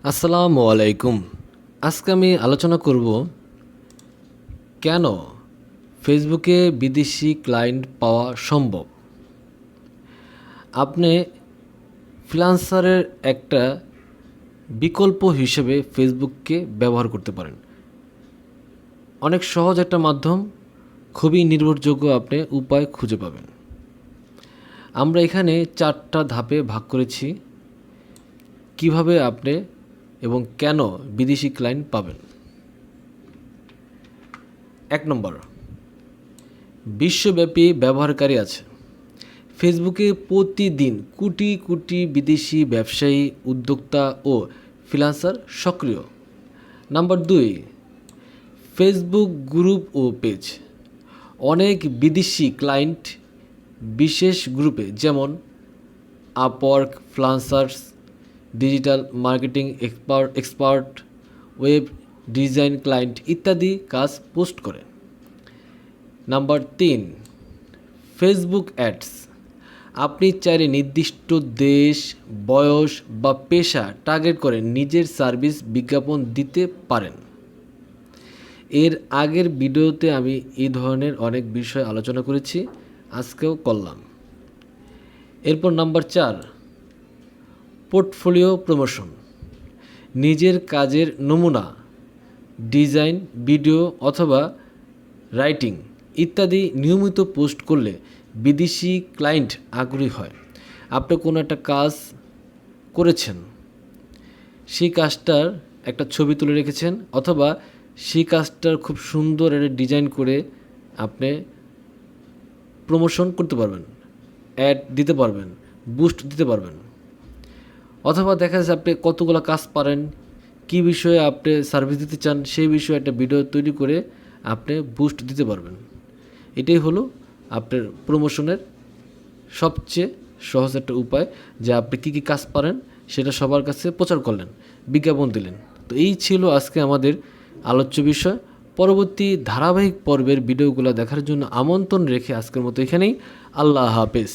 আসসালামু আলাইকুম। আজকে আমি আলোচনা করব কেন ফেসবুকে বিদেশি ক্লায়েন্ট পাওয়া সম্ভব। আপনি ফ্রিল্যান্সারের একটা বিকল্প হিসেবে ফেসবুককে ব্যবহার করতে পারেন। অনেক সহজ একটা মাধ্যম, খুবই নির্ভরযোগ্য আপনি উপায় খুঁজে পাবেন। আমরা এখানে 4টা ধাপে ভাগ করেছি কিভাবে আপনি এবং কেন বিদেশি ক্লায়েন্ট পাবেন। 1 নম্বর, বিশ্বব্যাপী ব্যবহারকারী আছে। ফেসবুকে প্রতিদিন কোটি কোটি বিদেশি ব্যবসায়ী, উদ্যোক্তা ও ফ্রিল্যান্সার সক্রিয়। নাম্বার 2, ফেসবুক গ্রুপ ও পেজ। অনেক বিদেশি ক্লায়েন্ট বিশেষ গ্রুপে যেমন Upwork, freelancers, digital marketing expert, web design client ইত্যাদি কাজ পোস্ট করে। Number 3, Facebook ads. আপনি চাইলে নির্দিষ্ট দেশ, বয়স বা পেশা টার্গেট করে নিজের সার্ভিস বিজ্ঞাপন দিতে পারেন। এর আগের ভিডিওতে আমি এই ধরনের অনেক বিষয় আলোচনা করেছি, আজকেও করলাম। এরপর নাম্বার 4, পোর্টফোলিও প্রমোশন। নিজের কাজের নমুনা, ডিজাইন, ভিডিও অথবা রাইটিং ইত্যাদি নিয়মিত পোস্ট করলে বিদেশি ক্লায়েন্ট আগ্রহী হয়। আপনি কোনো একটা কাজ করেছেন, সেই কাজটার একটা ছবি তুলে রেখেছেন অথবা সেই কাজটার খুব সুন্দর একটা ডিজাইন করে আপনি প্রমোশন করতে পারবেন, অ্যাড দিতে পারবেন, বুস্ট দিতে পারবেন। অথবা দেখা যাচ্ছে আপনি কতগুলো কাজ পারেন, কী বিষয়ে আপনি সার্ভিস দিতে চান সেই বিষয়ে একটা ভিডিও তৈরি করে আপনি বুস্ট দিতে পারবেন। এটাই হলো আপনার প্রমোশনের সবচেয়ে সহজ একটা উপায়, যে আপনি কী কী কাজ পারেন সেটা সবার কাছে প্রচার করলেন, বিজ্ঞাপন দিলেন। তো এই ছিল আজকে আমাদের আলোচ্য বিষয়। পরবর্তী ধারাবাহিক পর্বের ভিডিওগুলো দেখার জন্য আমন্ত্রণ রেখে আজকের মতো এখানেই। আল্লাহ হাফেজ।